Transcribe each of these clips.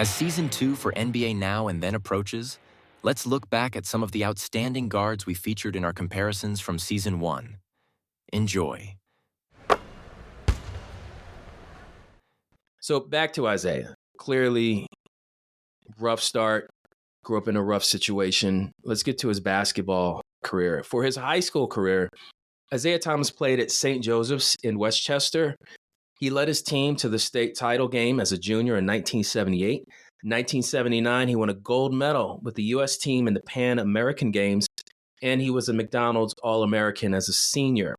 As Season 2 for NBA Now and Then approaches, let's look back at some of the outstanding guards we featured in our comparisons from Season 1. Enjoy. So back to Isiah. Clearly, rough start, grew up in a rough situation. Let's get to his basketball career. For his high school career, Isiah Thomas played at St. Joseph's in Westchester. He led his team to the state title game as a junior in 1978. In 1979, he won a gold medal with the U.S. team in the Pan American Games, and he was a McDonald's All-American as a senior.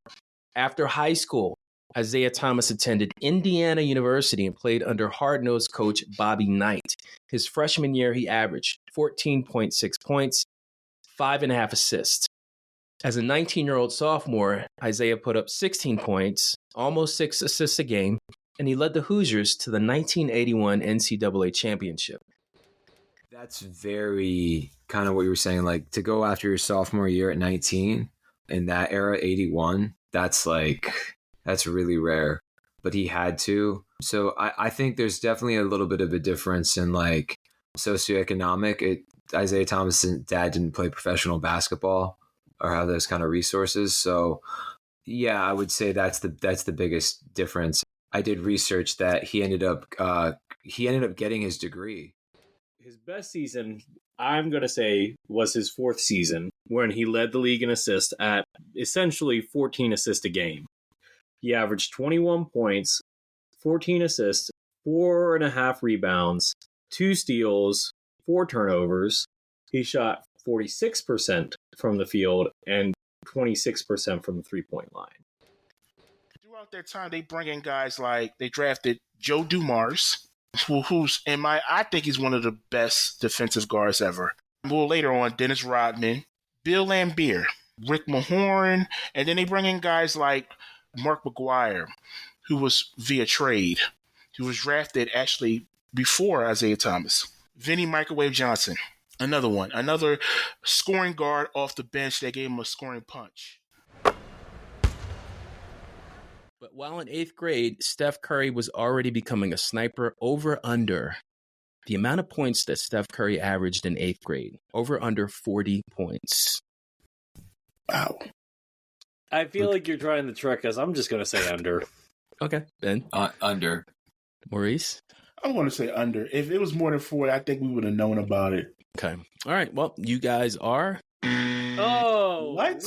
After high school, Isiah Thomas attended Indiana University and played under hard-nosed coach Bobby Knight. His freshman year, he averaged 14.6 points, 5.5 assists. As a 19-year-old sophomore, Isiah put up 16 points, almost 6 assists a game, and he led the Hoosiers to the 1981 NCAA championship. That's very kind of what you were saying, like to go after your sophomore year at 19 in that era, 81, that's really rare, but he had to. So I think there's definitely a little bit of a difference in like socioeconomic. Isiah Thomas' dad didn't play professional basketball or have those kind of resources. So yeah, I would say that's the biggest difference. I did research that he ended up getting his degree. His best season, I'm going to say, was his fourth season when he led the league in assists at essentially 14 assists a game. He averaged 21 points, 14 assists, 4.5 rebounds, 2 steals, 4 turnovers. He shot 46% from the field and 26% from the three-point line. Throughout that time, they bring in guys like they drafted Joe Dumars, who's I think he's one of the best defensive guards ever. A little later on, Dennis Rodman, Bill Laimbeer, Rick Mahorn, and then they bring in guys like Mark McGuire, who was via trade. He was drafted actually before Isiah Thomas. Vinnie Microwave Johnson, another scoring guard off the bench that gave him a scoring punch. But while in 8th grade, Steph Curry was already becoming a sniper. Over under the amount of points that Steph Curry averaged in 8th grade, over under 40 points. Wow. I feel like you're trying to trick us. I'm just going to say under. Okay, Ben. Under. Maurice? I want to say under. If it was more than 40, I think we would have known about it. Okay. All right. Well, you guys are. Oh, what?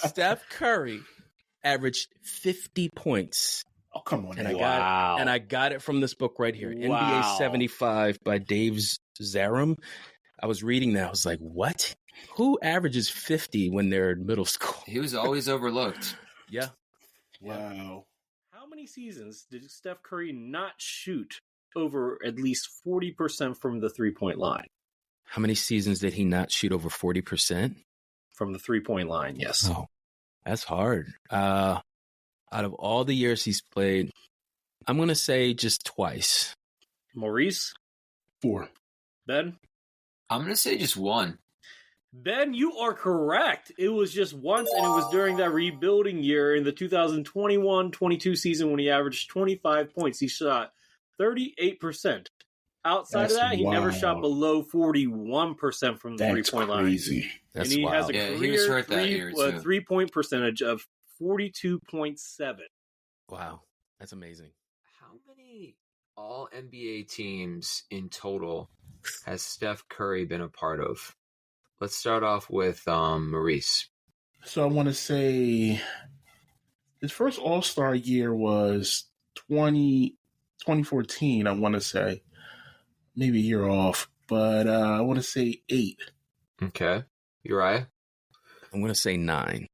Steph Curry averaged 50 points. Oh, come on. And I got it from this book right here. Wow. NBA 75 by Dave Zarum. I was reading that. I was like, what? Who averages 50 when they're in middle school? He was always overlooked. Yeah. Wow. How many seasons did Steph Curry not shoot over at least 40% from the three-point line? How many seasons did he not shoot over 40%? From the three-point line, yes. Oh, that's hard. Out of all the years he's played, I'm going to say just twice. Maurice? 4. Ben? I'm going to say just 1. Ben, you are correct. It was just once, and it was during that rebuilding year in the 2021-22 season when he averaged 25 points. He shot 38%. Outside of that, he never shot below 41% from the three-point line. Crazy. That's and he wild. has a He was hurt that year, too. three-point percentage of 42.7. Wow. That's amazing. How many all-NBA teams in total has Steph Curry been a part of? Let's start off with Maurice. So I want to say his first All-Star year was 2014, I want to say. Maybe a year off, but I want to say 8. Okay. Uriah? I'm going to say 9.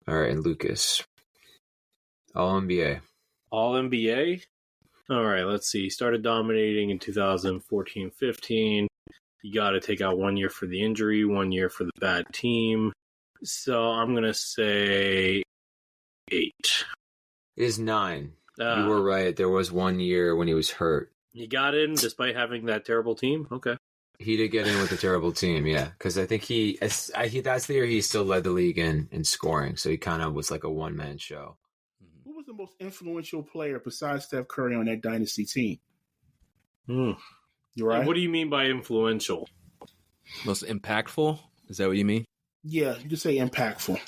All right, and Lucas. All-NBA. All-NBA? All right, let's see. He started dominating in 2014-15. You got to take out 1 year for the injury, 1 year for the bad team. So I'm going to say 8. It is 9. You were right. There was 1 year when he was hurt. He got in despite having that terrible team? Okay. He did get in with a terrible team, yeah. Because I think that's the year he still led the league in scoring. So he kind of was like a one-man show. Who was the most influential player besides Steph Curry on that dynasty team? You're right. What do you mean by influential? Most impactful? Is that what you mean? Yeah, you could say impactful.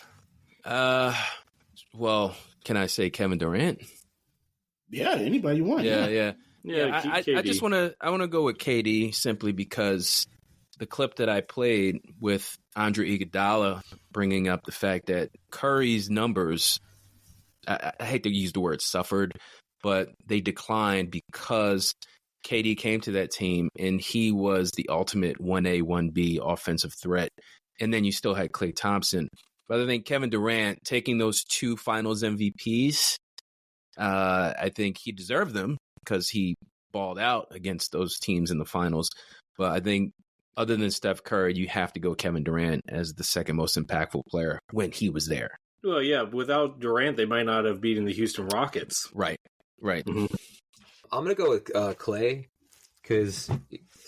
Well, can I say Kevin Durant? Yeah, anybody you want. Yeah. Yeah, I KD. just want to go with KD simply because the clip that I played with Andre Iguodala bringing up the fact that Curry's numbers, I hate to use the word suffered, but they declined because KD came to that team and he was the ultimate 1A, 1B offensive threat. And then you still had Klay Thompson. But I think Kevin Durant taking those 2 finals MVPs, I think he deserved them because he balled out against those teams in the finals. But I think other than Steph Curry, you have to go Kevin Durant as the second most impactful player when he was there. Well, yeah, without Durant, they might not have beaten the Houston Rockets. Right. Mm-hmm. I'm going to go with Clay because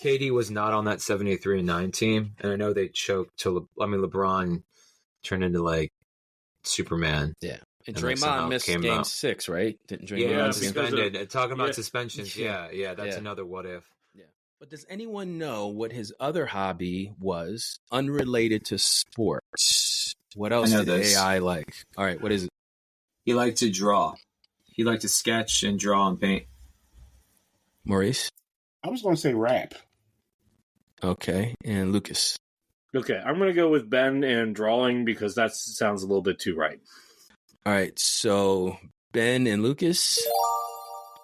KD was not on that 73-9 team. And I know they choked to, LeBron turned into like Superman. Yeah. And And, like, Draymond somehow missed came game out. 6, right? Didn't Draymond Yeah, miss game suspended. Talking about yeah. suspensions. Yeah, that's another what if. Yeah. But does anyone know what his other hobby was unrelated to sports? What else I know did this. AI like? All right, what is it? He liked to draw. He liked to sketch and draw and paint. Maurice? I was going to say rap. Okay. And Lucas? Okay, I'm going to go with Ben and drawing because that sounds a little bit too right. All right, so Ben and Lucas,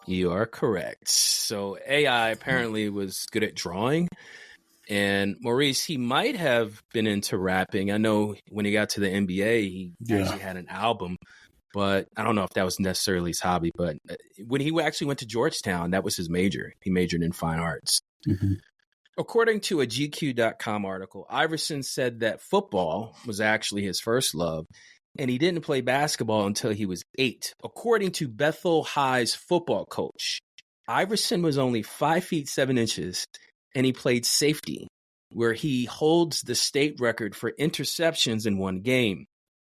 you are correct. So AI apparently was good at drawing. And Maurice, he might have been into rapping. I know when he got to the NBA, he actually had an album, but I don't know if that was necessarily his hobby. But when he actually went to Georgetown, that was his major. He majored in fine arts. Mm-hmm. According to a GQ.com article, Iverson said that football was actually his first love, and he didn't play basketball until he was 8. According to Bethel High's football coach, Iverson was only 5 feet 7 inches, and he played safety, where he holds the state record for interceptions in one game.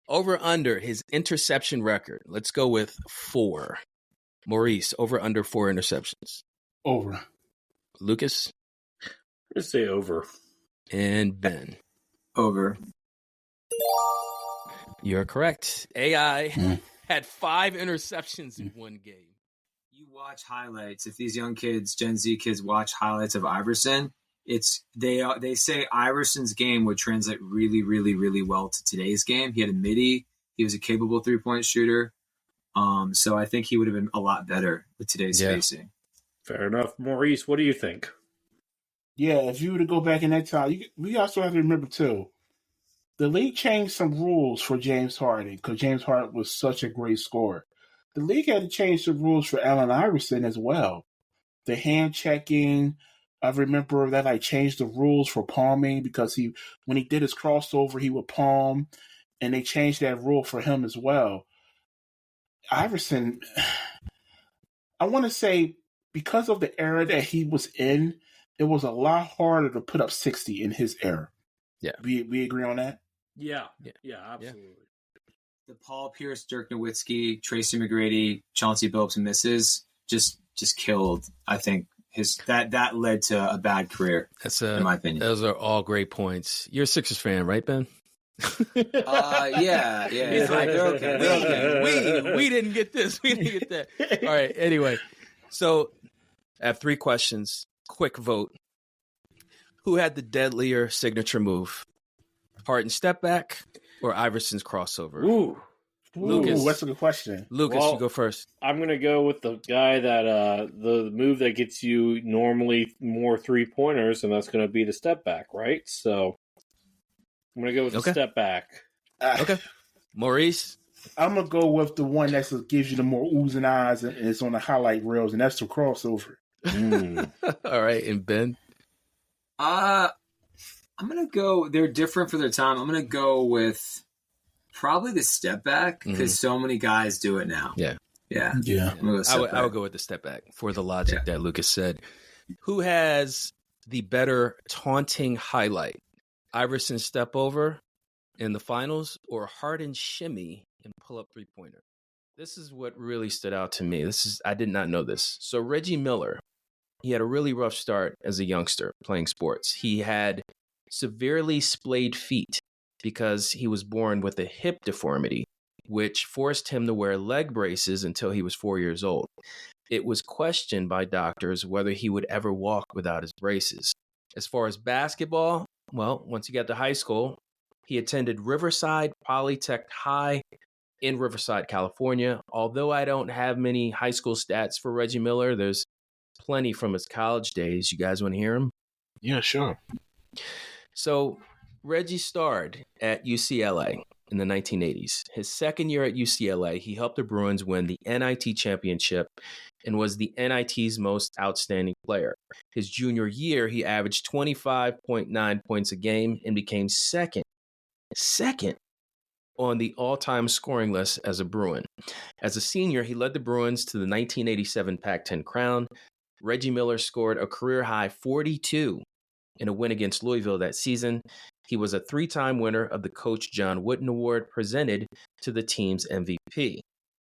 Over under his interception record, let's go with 4. Maurice, over under 4 interceptions. Over. Lucas? Just say over. And Ben? Over. You're correct. AI had 5 interceptions in one game. You watch highlights. If these young kids, Gen Z kids, watch highlights of Iverson, they say Iverson's game would translate really, really, really well to today's game. He had a midi. He was a capable 3-point shooter. So I think he would have been a lot better with today's spacing. Fair enough. Maurice, what do you think? Yeah, if you were to go back in that time, we also have to remember, too, the league changed some rules for James Harden because James Harden was such a great scorer. The league had to change the rules for Allen Iverson as well. The hand checking, I remember that I changed the rules for palming because when he did his crossover, he would palm, and they changed that rule for him as well. Iverson, I want to say, because of the era that he was in, it was a lot harder to put up 60 in his era. Yeah. We agree on that? Yeah, absolutely. The Paul Pierce, Dirk Nowitzki, Tracy McGrady, Chauncey Billups misses just killed. I think that led to a bad career. In my opinion. Those are all great points. You're a Sixers fan, right, Ben? Yeah. He's like, They're okay. We didn't get this. We didn't get that. All right. Anyway, so I have 3 questions. Quick vote. Who had the deadlier signature move? Harden step back or Iverson's crossover? Ooh, Lucas. That's a good question. Lucas, Well, you go first. I'm going to go with the guy that the move that gets you normally more 3-pointers, and that's going to be the step back, right? So I'm going to go with the step back. Okay. Maurice? I'm going to go with the one that gives you the more oohs and ahs, and it's on the highlight reels, and that's the crossover. All right. And Ben? I'm going to go, they're different for their time. I'm going to go with probably the step back because so many guys do it now. Yeah. I'm gonna go I would go with the step back for the logic that Lucas said. Who has the better taunting highlight? Iverson step over in the finals or Harden shimmy and pull up 3-pointer? This is what really stood out to me. I did not know this. So Reggie Miller he had a really rough start as a youngster playing sports. He had severely splayed feet because he was born with a hip deformity, which forced him to wear leg braces until he was 4 years old. It was questioned by doctors whether he would ever walk without his braces. As far as basketball, well, once he got to high school, he attended Riverside Polytech High in Riverside, California. Although I don't have many high school stats for Reggie Miller, there's plenty from his college days. You guys want to hear him? Yeah, sure. So Reggie starred at UCLA in the 1980s. His second year at UCLA, he helped the Bruins win the NIT championship and was the NIT's most outstanding player. His junior year, he averaged 25.9 points a game and became second on the all-time scoring list as a Bruin. As a senior, he led the Bruins to the 1987 Pac-10 crown. Reggie Miller scored a career-high 42 in a win against Louisville that season. He was a 3-time winner of the Coach John Wooden Award presented to the team's MVP.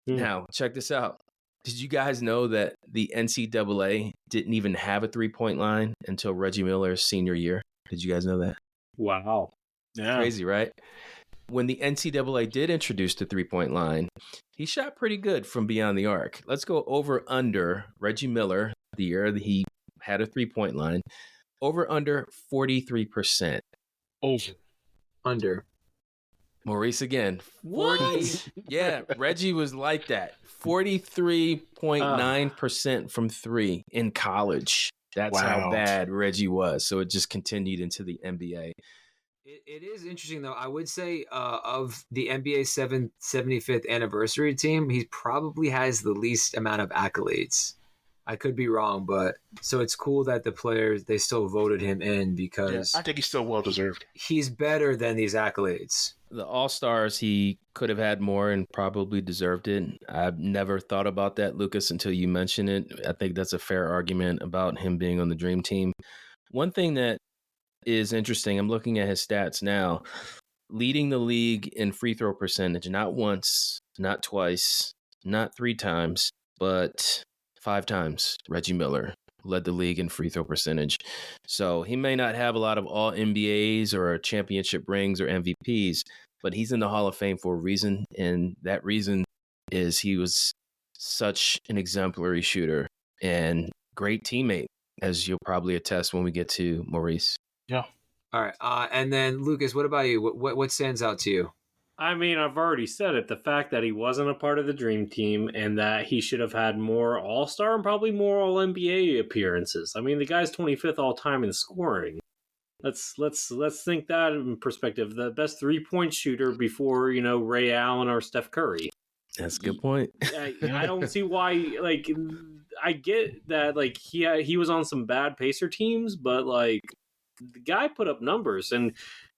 Now, check this out. Did you guys know that the NCAA didn't even have a three-point line until Reggie Miller's senior year? Did you guys know that? Wow. Yeah. Crazy, right? When the NCAA did introduce the three-point line, he shot pretty good from beyond the arc. Let's go over under Reggie Miller, the year that he had a three-point line, over under 43%. Over. Under. Maurice again. 40. What? Yeah, Reggie was like that. 43.9% from three in college. That's how Wow. bad Reggie was. So it just continued into the NBA. It is interesting, though. I would say of the NBA 75th anniversary team, he probably has the least amount of accolades. I could be wrong, but so it's cool that the players, they still voted him in because I think he's still well-deserved. he's better than these accolades. The All-Stars, he could have had more and probably deserved it. I've never thought about that, Lucas, until you mentioned it. I think that's a fair argument about him being on the Dream Team. One thing that is interesting, I'm looking at his stats now, leading the league in free throw percentage, not once, not twice, not 3 times, but 5 times. Reggie Miller led the league in free throw percentage. So he may not have a lot of all NBAs or championship rings or MVPs, but he's in the Hall of Fame for a reason. And that reason is he was such an exemplary shooter and great teammate, as you'll probably attest when we get to Maurice. Yeah. All right. And then, Lucas, what about you? What stands out to you? I mean, I've already said it. The fact that he wasn't a part of the Dream Team and that he should have had more All-Star and probably more All-NBA appearances. I mean, the guy's 25th all-time in scoring. Let's think that in perspective. The best three-point shooter before, Ray Allen or Steph Curry. That's a good point. I don't see why. Like, I get that. Like, he was on some bad Pacer teams, but like, the guy put up numbers, and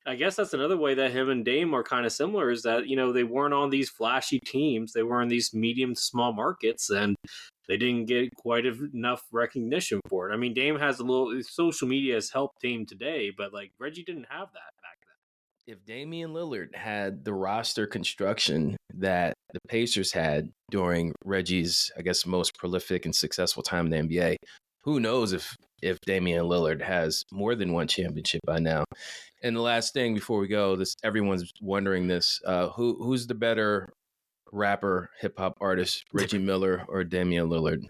I guess that's another way that him and Dame are kind of similar is that, they weren't on these flashy teams. They were in these medium to small markets, and they didn't get quite enough recognition for it. I mean, Dame has a little, social media has helped Dame today, but like Reggie didn't have that back then. If Damian Lillard had the roster construction that the Pacers had during Reggie's, I guess, most prolific and successful time in the NBA, who knows if Damian Lillard has more than one championship by now. And the last thing before we go, everyone's wondering this, who's the better rapper, hip hop artist, Reggie Miller or Damian Lillard?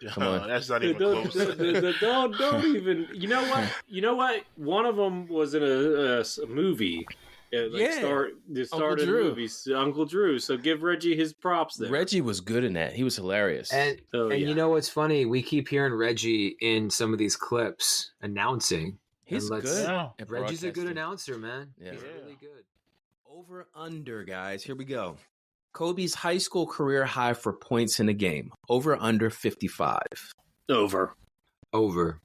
Come on. That's not even close. Don't even. You know what? One of them was in a movie. Started in movies. Uncle Drew. So give Reggie his props there. Reggie was good in that. He was hilarious. And you know what's funny? We keep hearing Reggie in some of these clips announcing. He's good. Yeah. at Reggie's a good broadcasting. announcer, man. Yeah. He's really good. Over under, guys. Here we go. Kobe's high school career high for points in a game. Over under 55. Over. Over.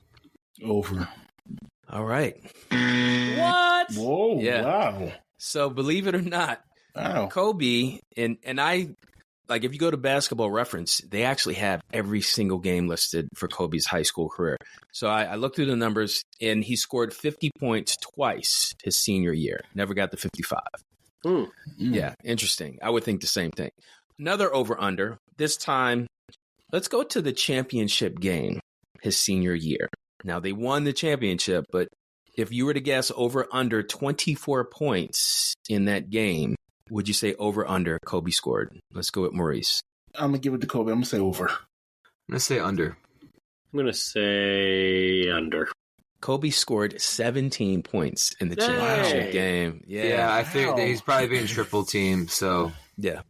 All right. What? Whoa, Yeah. wow. So believe it or not, Wow. Kobe, and I, like if you go to Basketball Reference, they actually have every single game listed for Kobe's high school career. So I looked through the numbers, and he scored 50 points twice his senior year. Never got the 55. Yeah, interesting. I would think the same thing. Another over-under. This time, let's go to the championship game. his senior year. Now, they won the championship, but if you were to guess over under 24 points in that game, would you say over under Kobe scored? Let's go with Maurice. I'm going to give it to Kobe. I'm going to say over. I'm going to say under. I'm going to say under. Kobe scored 17 points in the championship game. Yeah, I think that he's probably been triple team, so yeah.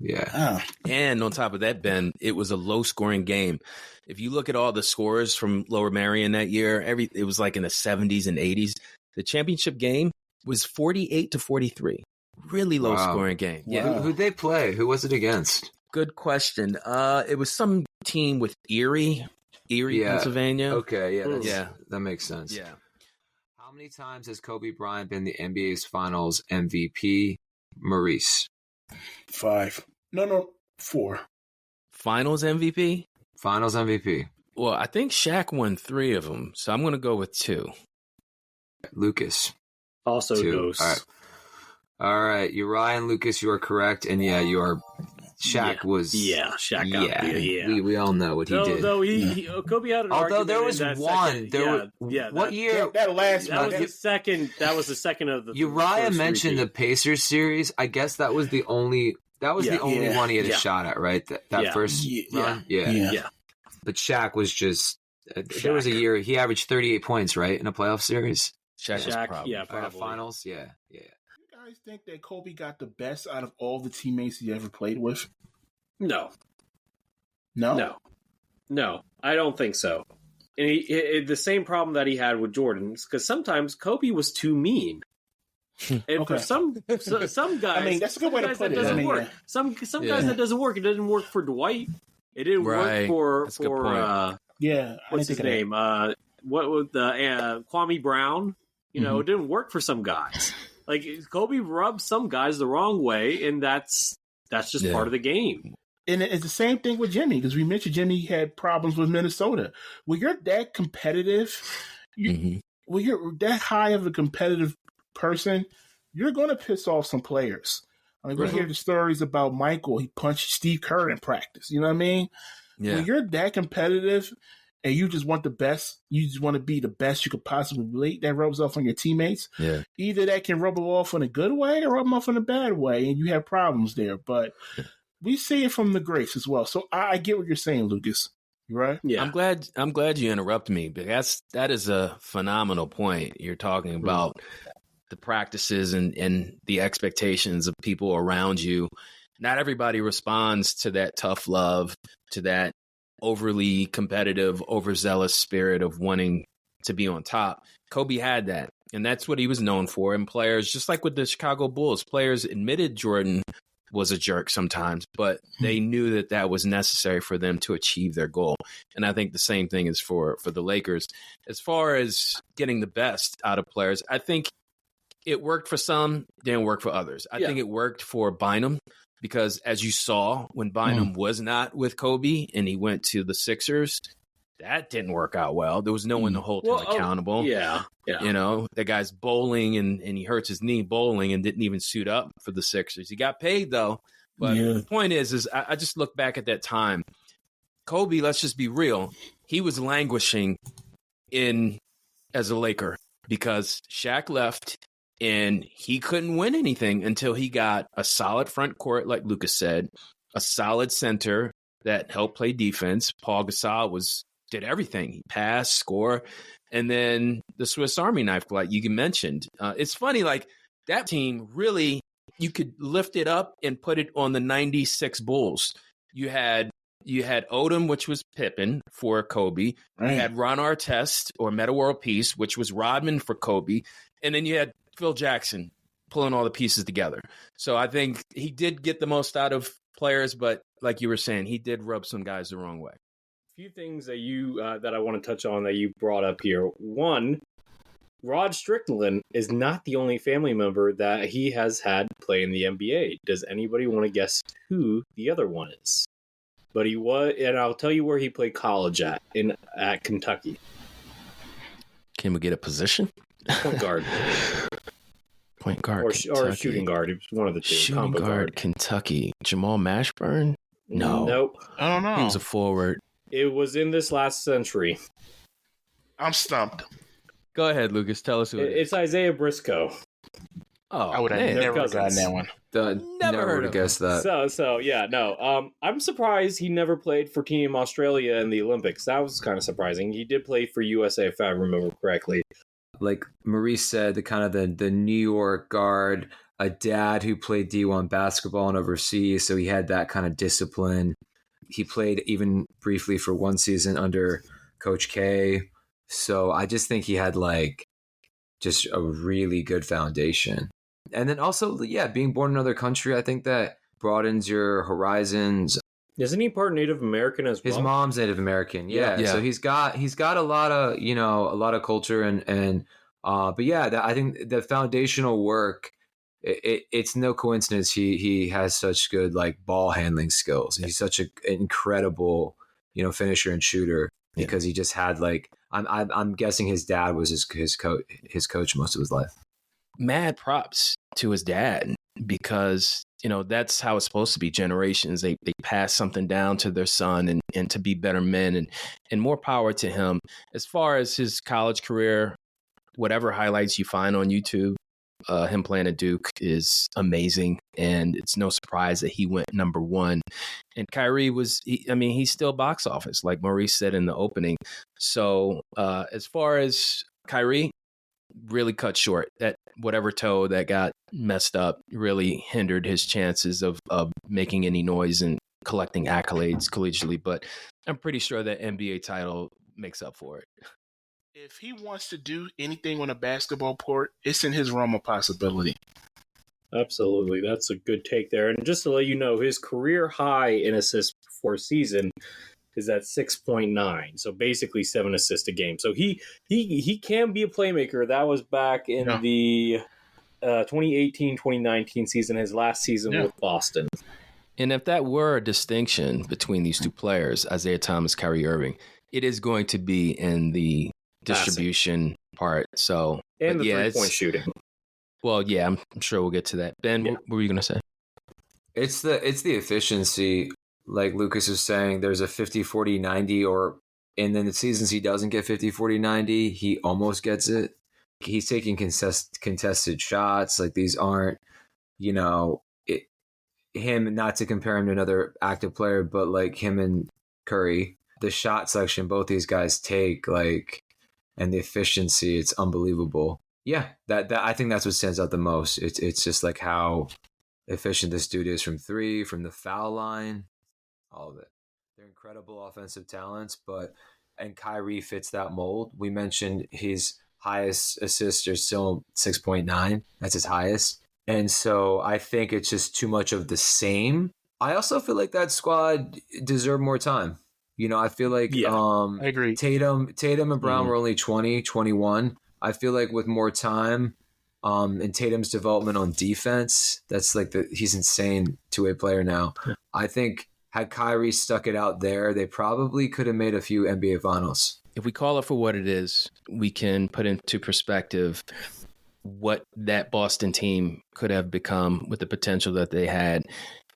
And on top of that, Ben, it was a low-scoring game. If you look at all the scores from Lower Merion that year, it was like in the 70s and 80s. The championship game was 48-43. Really low-scoring game. Wow. Yeah. Who'd they play? Who was it against? Good question. It was some team with Erie, Pennsylvania. Okay, that makes sense. Yeah. How many times has Kobe Bryant been the NBA's Finals MVP? Maurice. 5. No, 4. Finals MVP? Finals MVP. Well, I think Shaq won 3 of them, so I'm going to go with 2. Lucas. Also 2. Dose. All right. Uriah and Lucas, you are correct. And you are. Shaq was. Yeah, Shaq got yeah. We all know what he did. Though Kobe had an Although argument there was in that one. second, What year? That last that one. was the second. That was the second of the. Uriah mentioned the Pacers series. I guess that was the only. That was the only one he had a shot at, right? That first run. Yeah. But Shaq was just. There was a year he averaged 38 points, right, in a playoff series. Shaq probably. Finals. Yeah. You guys think that Kobe got the best out of all the teammates he ever played with? No, I don't think so. And the same problem that he had with Jordan, because sometimes Kobe was too mean. And for some guys, I mean, that's a good way to put it. That doesn't work. Some guys that doesn't work. It didn't work for Dwight. It didn't work for what's his name? What was the Kwame Brown? You know, it didn't work for some guys. Like Kobe rubbed some guys the wrong way, and that's just part of the game. And it's the same thing with Jimmy, because we mentioned Jimmy had problems with Minnesota. When you're that competitive, when you're that high of a competitive person, you're going to piss off some players. I mean, we hear the stories about Michael. He punched Steve Kerr in practice. You know what I mean? Yeah. When you're that competitive and you just want the best, you just want to be the best you could possibly be, that rubs off on your teammates. Yeah. Either that can rub them off in a good way or rub them off in a bad way, and you have problems there. But we see it from the greats as well. So I get what you're saying, Lucas. You right? Yeah. I'm glad you interrupted me, because that is a phenomenal point. You're talking about the practices and the expectations of people around you. Not everybody responds to that tough love, to that overly competitive, overzealous spirit of wanting to be on top. Kobe had that, and that's what he was known for. And players, just like with the Chicago Bulls, players admitted Jordan was a jerk sometimes, but they knew that was necessary for them to achieve their goal. And I think the same thing is for the Lakers. As far as getting the best out of players, I think it worked for some, didn't work for others. I think it worked for Bynum, because as you saw, when Bynum was not with Kobe and he went to the Sixers, that didn't work out well. There was no one to hold him accountable. You know, the guy's bowling and he hurts his knee bowling and didn't even suit up for the Sixers. He got paid, though. But the point is I just look back at that time. Kobe, let's just be real, he was languishing as a Laker because Shaq left. And he couldn't win anything until he got a solid front court, like Lucas said, a solid center that helped play defense. Paul Gasol did everything. He passed, score, and then the Swiss Army knife, like you mentioned. It's funny, like that team really, you could lift it up and put it on the 96 Bulls. You had Odom, which was Pippen for Kobe. Right. You had Ron Artest, or Metta World Peace, which was Rodman for Kobe. And then you had Phil Jackson pulling all the pieces together. So I think he did get the most out of players, but like you were saying, he did rub some guys the wrong way. A few things that that I want to touch on that you brought up here. One, Rod Strickland is not the only family member that he has had play in the NBA. Does anybody want to guess who the other one is? But he was, and I'll tell you where he played college at Kentucky. Can we get a position? Point guard. Point guard, or shooting guard. It was one of the two. Shooting guard, Kentucky. Jamal Mashburn? No. Nope. I don't know. He was a forward. It was in this last century. I'm stumped. Go ahead, Lucas. Tell us who it is. It's Isaiah Briscoe. Oh, I would have man. never cousins. gotten that one. Never heard would of have guessed that. So yeah, no. I'm surprised he never played for Team Australia in the Olympics. That was kind of surprising. He did play for USA, if I remember correctly. Like Maurice said, the New York guard, a dad who played D1 basketball and overseas, so he had that kind of discipline. He played even briefly for one season under Coach K. So I just think he had like just a really good foundation. And then also, yeah, being born in another country, I think that broadens your horizons. Isn't he part Native American as well? His mom's Native American, yeah. Yeah. So he's got a lot of a lot of culture and but yeah, I think the foundational work. It's no coincidence he has such good like ball handling skills. He's such an incredible finisher and shooter because he just had like I'm guessing his dad was his coach most of his life. Mad props to his dad because that's how it's supposed to be. Generations they pass something down to their son and to be better men and more power to him. As far as his college career, whatever highlights you find on YouTube, him playing at Duke is amazing, and it's no surprise that he went number one. And Kyrie he's still box office, like Maurice said in the opening. So as far as Kyrie, really cut short. That whatever toe that got messed up really hindered his chances of making any noise and collecting accolades collegiately. But I'm pretty sure that NBA title makes up for it. If he wants to do anything on a basketball court, it's in his realm of possibility. Absolutely. That's a good take there. And just to let you know, his career high in assists per season is at 6.9. So basically 7 assists a game. So he can be a playmaker. That was back in the 2018-2019 season, his last season with Boston. And if that were a distinction between these two players, Isiah Thomas, Kyrie Irving, it is going to be in the distribution part. So and the 3-point shooting. Well, yeah, I'm sure we'll get to that. Ben, what were you going to say? It's the efficiency. Like Lucas was saying, there's a 50-40-90, and then the seasons he doesn't get 50-40-90, he almost gets it. He's taking contested shots. Like these aren't, him, not to compare him to another active player, but like him and Curry, the shot selection both these guys take, like, and the efficiency, it's unbelievable. Yeah, that I think that's what stands out the most. It's just like how efficient this dude is from three, from the foul line, all of it. They're incredible offensive talents, and Kyrie fits that mold. We mentioned his highest assists are still 6.9. That's his highest. And so I think it's just too much of the same. I also feel like that squad deserved more time. I feel like I agree. Tatum and Brown were only 20, 21. I feel like with more time and Tatum's development on defense, that's like he's insane two-way player now. I think had Kyrie stuck it out there, they probably could have made a few NBA finals. If we call it for what it is, we can put into perspective what that Boston team could have become with the potential that they had.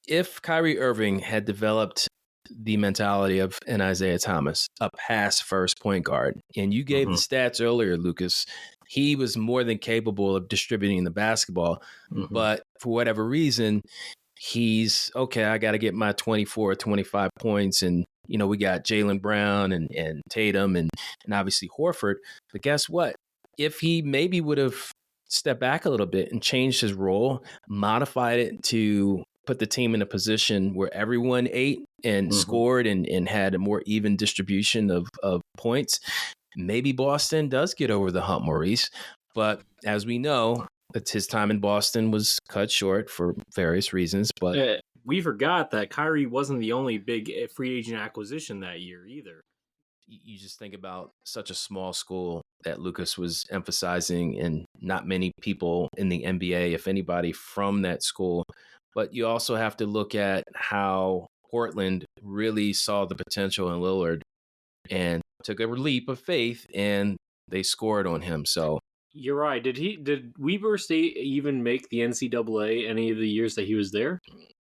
If Kyrie Irving had developed the mentality of an Isiah Thomas, a pass first point guard, and you gave the stats earlier, Lucas, he was more than capable of distributing the basketball, but for whatever reason, he's okay, I got to get my 24, 25 points. And, we got Jaylen Brown and Tatum and obviously Horford. But guess what? If he maybe would have stepped back a little bit and changed his role, modified it to put the team in a position where everyone ate and scored and had a more even distribution of points, maybe Boston does get over the hump, Maurice. But as we know, his time in Boston was cut short for various reasons. But we forgot that Kyrie wasn't the only big free agent acquisition that year either. You just think about such a small school that Lucas was emphasizing, and not many people in the NBA, if anybody, from that school. But you also have to look at how Portland really saw the potential in Lillard and took a leap of faith, and they scored on him. So you're right. Did Weber State even make the NCAA any of the years that he was there?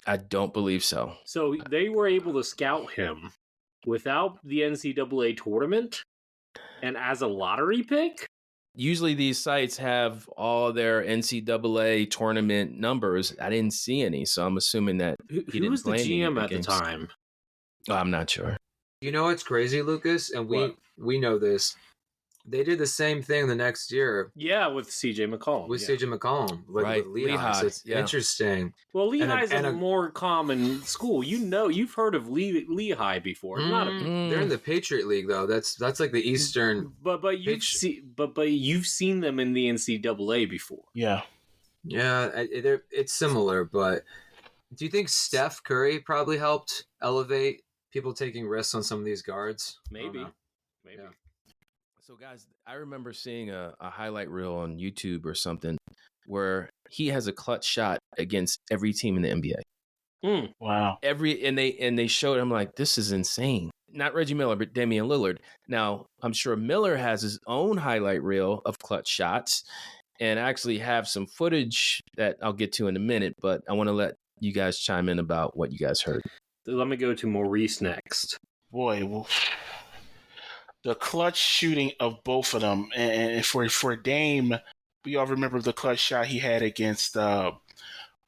I don't believe so. So they were able to scout him without the NCAA tournament. And as a lottery pick? Usually these sites have all their NCAA tournament numbers. I didn't see any, so I'm assuming that Who was the GM at the time? Oh, I'm not sure. You know what's crazy, Lucas? And we know this. They did the same thing the next year. Yeah, with CJ McCollum. With CJ McCollum. Right. With Lehigh. So it's interesting. Well, Lehigh's and a more common school. You've heard of Lehigh before. They're in the Patriot League, though. That's like the Eastern. But you've seen them in the NCAA before. Yeah. Yeah, it's similar. But do you think Steph Curry probably helped elevate people taking risks on some of these guards? Maybe. Yeah. So, guys, I remember seeing a highlight reel on YouTube or something where he has a clutch shot against every team in the NBA. Wow. And they showed him like, this is insane. Not Reggie Miller, but Damian Lillard. Now, I'm sure Miller has his own highlight reel of clutch shots and actually have some footage that I'll get to in a minute, but I want to let you guys chime in about what you guys heard. Let me go to Maurice next. Boy, well, the clutch shooting of both of them, and for Dame, we all remember the clutch shot he had against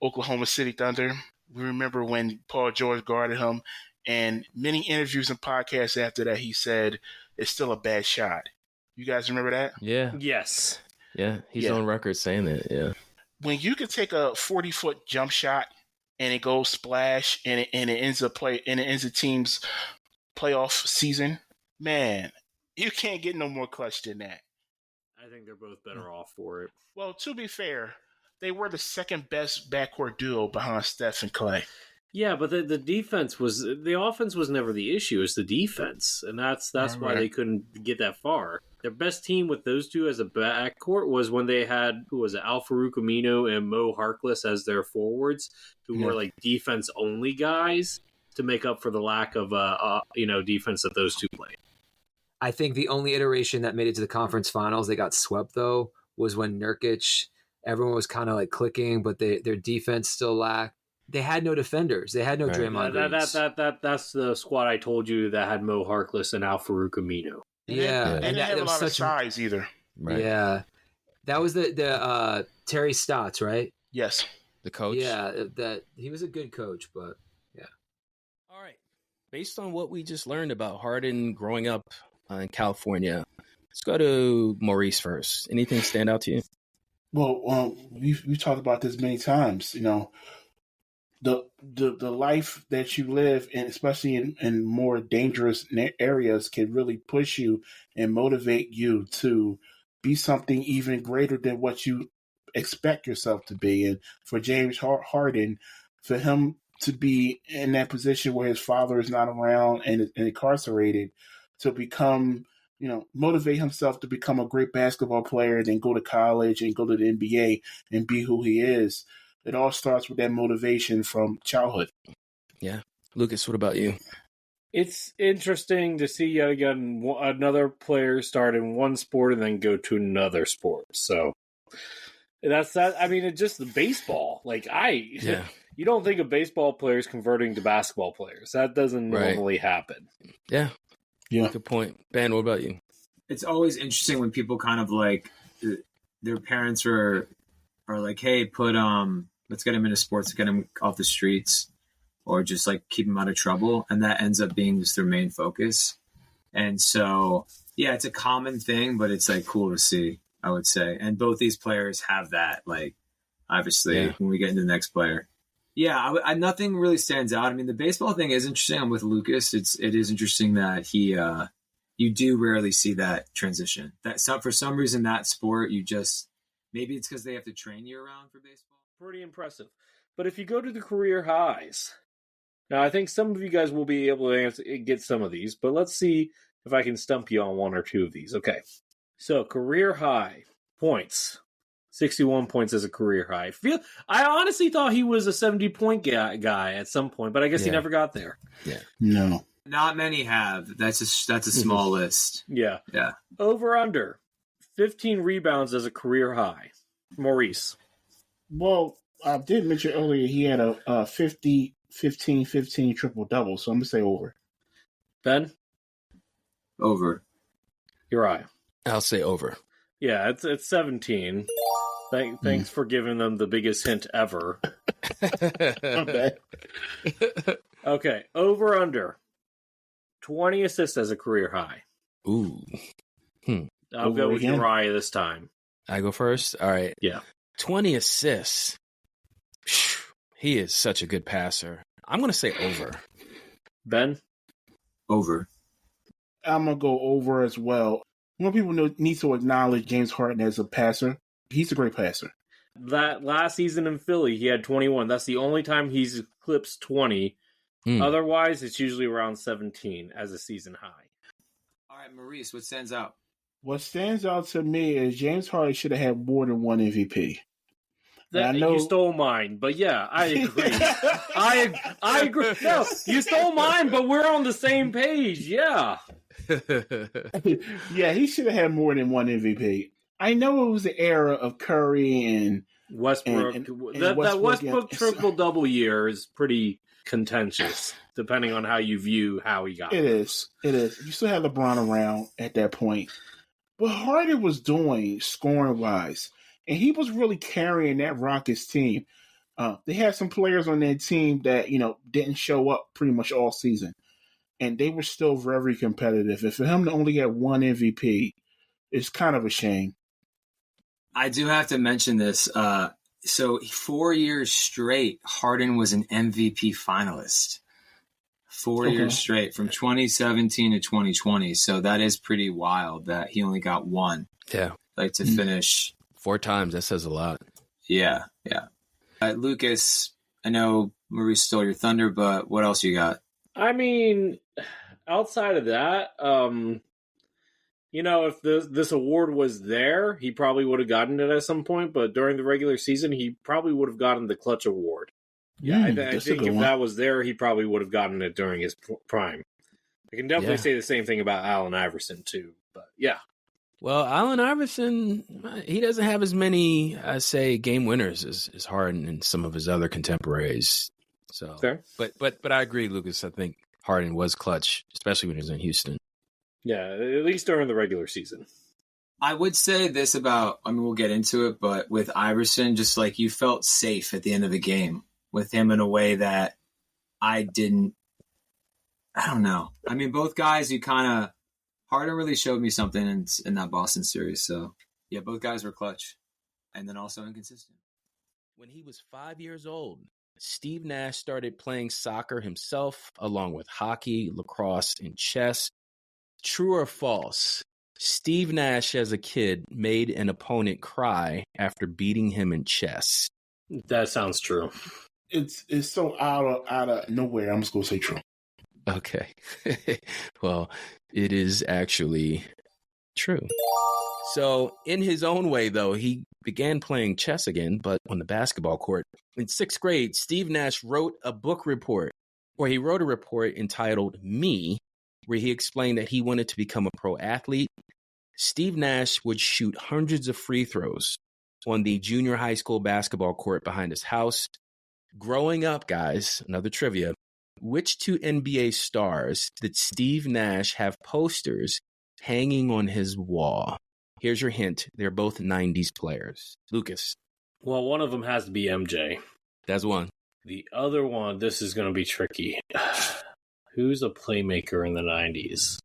Oklahoma City Thunder. We remember when Paul George guarded him, and many interviews and podcasts after that, he said it's still a bad shot. You guys remember that? Yeah. Yes. Yeah, he's on record saying that, yeah. When you can take a 40-foot jump shot and it goes splash and it ends a team's playoff season, man, you can't get no more clutch than that. I think they're both better off for it. Well, to be fair, they were the second best backcourt duo behind Steph and Clay. Yeah, but the offense was never the issue. It's the defense, and that's why they couldn't get that far. Their best team with those two as a backcourt was when they had Al-Farouq Aminu and Mo Harkless as their forwards, who were like defense only guys to make up for the lack of defense that those two played. I think the only iteration that made it to the conference finals, they got swept though, was when Nurkic, everyone was kind of like clicking, but their defense still lacked. They had no defenders. They had no Draymond Green. That's the squad I told you that had Mo Harkless and Al-Farouq Aminu. Yeah. And they didn't have a lot of size either. Right. Yeah. That was the Terry Stotts, right? Yes. The coach? Yeah, that he was a good coach, but yeah. All right. Based on what we just learned about Harden growing up in California, let's go to Maurice first. Anything stand out to you? Well, we've talked about this many times. You know, the life that you live in, especially in more dangerous areas, can really push you and motivate you to be something even greater than what you expect yourself to be. And for James Harden, for him to be in that position where his father is not around and incarcerated, to become, motivate himself to become a great basketball player and then go to college and go to the NBA and be who he is. It all starts with that motivation from childhood. Yeah. Lucas, what about you? It's interesting to see yet again another player start in one sport and then go to another sport. So that's that. I mean, it's just the baseball. You don't think of baseball players converting to basketball players. That doesn't normally happen. Yeah. Good point. Ben, what about you? It's always interesting when people kind of like their parents are like, hey, let's get him into sports, get him off the streets, or just like keep him out of trouble. And that ends up being just their main focus. And so, yeah, it's a common thing, but it's like cool to see, I would say. And both these players have that, like, obviously, when we get into the next player. Yeah, nothing really stands out. I mean, the baseball thing is interesting. I'm with Lucas. It is interesting that you do rarely see that transition. For some reason, that sport, maybe it's because they have to train year round for baseball. Pretty impressive. But if you go to the career highs, now I think some of you guys will be able to get some of these, but let's see if I can stump you on one or two of these. Okay. So career high points. 61 points as a career high. I honestly thought he was a 70-point guy at some point, but I guess he never got there. Yeah. No. Not many have. That's a small list. Yeah. Yeah. Over under 15 rebounds as a career high. Maurice. Well, I did mention earlier he had a 50-15-15 triple-double, so I'm going to say over. Ben? Over. Uriah. I'll say over. Yeah, it's 17. Thanks for giving them the biggest hint ever. Okay. Okay, over under 20 assists as a career high. Ooh. I'll Over go with again? Uriah this time. I go first? All right. Yeah. 20 assists. He is such a good passer. I'm going to say over. Ben? Over. I'm going to go over as well. More people need to acknowledge James Harden as a passer. He's a great passer. That last season in Philly, he had 21. That's the only time he's eclipsed 20. Otherwise, it's usually around 17 as a season high. All right, Maurice, what stands out? What stands out to me is James Harden should have had more than one MVP. I know you stole mine, but yeah, I agree. I agree. No, you stole mine, but we're on the same page. Yeah. Yeah, he should have had more than one MVP. I know it was the era of Curry and Westbrook. That Westbrook triple-double year is pretty contentious, depending on how you view how he got it. It is. You still had LeBron around at that point. But Harden was doing scoring-wise, and he was really carrying that Rockets team. They had some players on that team that, didn't show up pretty much all season. And they were still very competitive. And for him to only get one MVP, it's kind of a shame. I do have to mention this. So 4 years straight, Harden was an MVP finalist. 4 years straight, from 2017 to 2020. So that is pretty wild that he only got one. Yeah. Like to finish 4 times. That says a lot. Yeah. Lucas, I know Maurice stole your thunder, but what else you got? I mean, outside of that, if this award was there, he probably would have gotten it at some point. But during the regular season, he probably would have gotten the clutch award. Yeah, I think if that was there, he probably would have gotten it during his prime. I can definitely say the same thing about Allen Iverson, too. But yeah. Well, Allen Iverson, he doesn't have as many, I say, game winners as Harden and some of his other contemporaries. So, fair. But I agree, Lucas. I think Harden was clutch, especially when he was in Houston. Yeah, at least during the regular season. I would say this about, we'll get into it, but with Iverson, just like you felt safe at the end of the game with him in a way that I don't know. Both guys, Harden really showed me something in that Boston series. So, yeah, both guys were clutch and then also inconsistent. When he was 5 years old, Steve Nash started playing soccer himself, along with hockey, lacrosse, and chess. True or false? Steve Nash, as a kid, made an opponent cry after beating him in chess. That sounds true. It's so out of nowhere. I'm just gonna say true. Okay. Well, it is actually true. So, in his own way, though, he began playing chess again, but on the basketball court. In 6th grade, Steve Nash wrote a report entitled Me, where he explained that he wanted to become a pro athlete. Steve Nash would shoot hundreds of free throws on the junior high school basketball court behind his house. Growing up, guys, another trivia, which 2 NBA stars did Steve Nash have posters hanging on his wall? Here's your hint. They're both 90s players. Lucas. Well, one of them has to be MJ. That's one. The other one, this is going to be tricky. Who's a playmaker in the 90s?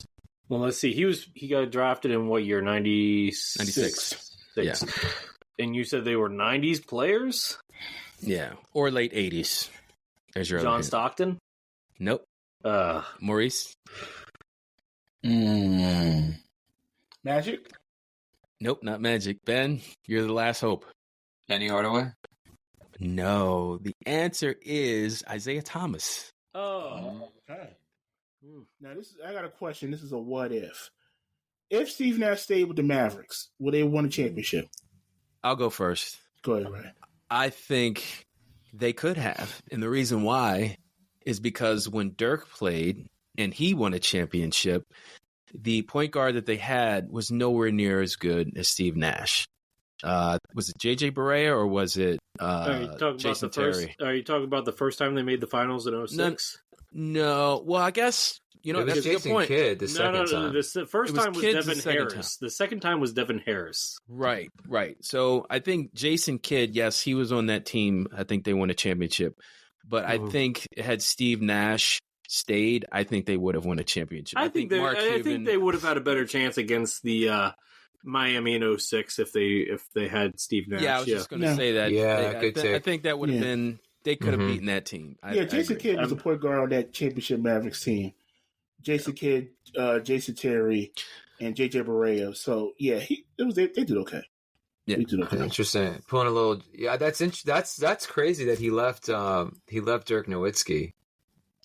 Well, let's see. He got drafted in what year? 96. Yeah. And you said they were 90s players? Yeah. Or late 80s. There's your John Stockton? Nope. Maurice? Magic? Nope, not Magic. Ben, you're the last hope. Penny Hardaway? No. The answer is Isiah Thomas. Oh. Okay. Now, I got a question. This is a what if. If Steve Nash stayed with the Mavericks, would they win a championship? I'll go first. Go ahead, Ray. I think they could have. And the reason why is because when Dirk played and he won a championship, the point guard that they had was nowhere near as good as Steve Nash. Was it JJ Barea or was it Jason Terry? Are you talking about the first time they made the finals in 06? No. Well, I guess You know, It was that's a good Jason point. Kidd the second time. The first It was time was Kidd's the Devin second Harris. The second time was Devin Harris. Right. So I think Jason Kidd, yes, he was on that team. I think they won a championship. But I think had Steve Nash stayed, I think they would have won a championship. I think they would have had a better chance against the Miami in 06 if they had Steve Nash. Yeah, I was just going to say that. Yeah, I think that would have been. They could have beaten that team. Jason Kidd was a point guard on that championship Mavericks team. Jason Kidd, Jason Terry, and JJ Barea. So yeah, they did okay. Yeah, they did okay. Interesting. Pulling a little. Yeah, that's crazy that he left. He left Dirk Nowitzki.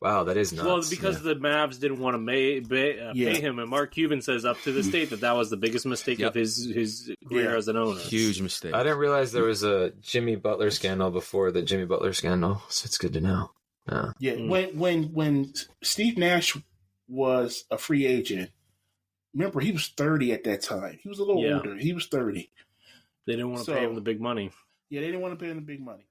Wow, that is nuts. Well, because the Mavs didn't want to pay him, and Mark Cuban says up to this date that was the biggest mistake of his career as an owner. Huge mistake. I didn't realize there was a Jimmy Butler scandal before the Jimmy Butler scandal, so it's good to know. Yeah, when Steve Nash was a free agent, remember he was 30 at that time. He was a little older. He was 30. They didn't want to pay him the big money. Yeah, they didn't want to pay him the big money.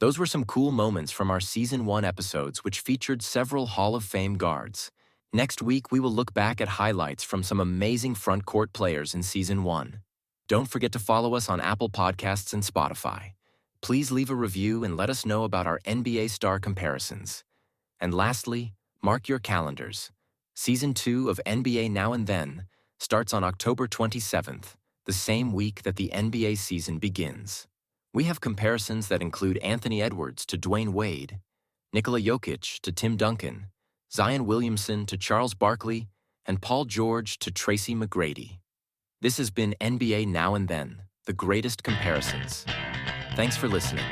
Those were some cool moments from our Season 1 episodes, which featured several Hall of Fame guards. Next week, we will look back at highlights from some amazing front court players in Season 1. Don't forget to follow us on Apple Podcasts and Spotify. Please leave a review and let us know about our NBA star comparisons. And lastly, mark your calendars. Season 2 of NBA Now and Then starts on October 27th, the same week that the NBA season begins. We have comparisons that include Anthony Edwards to Dwayne Wade, Nikola Jokic to Tim Duncan, Zion Williamson to Charles Barkley, and Paul George to Tracy McGrady. This has been NBA Now and Then, the greatest comparisons. Thanks for listening.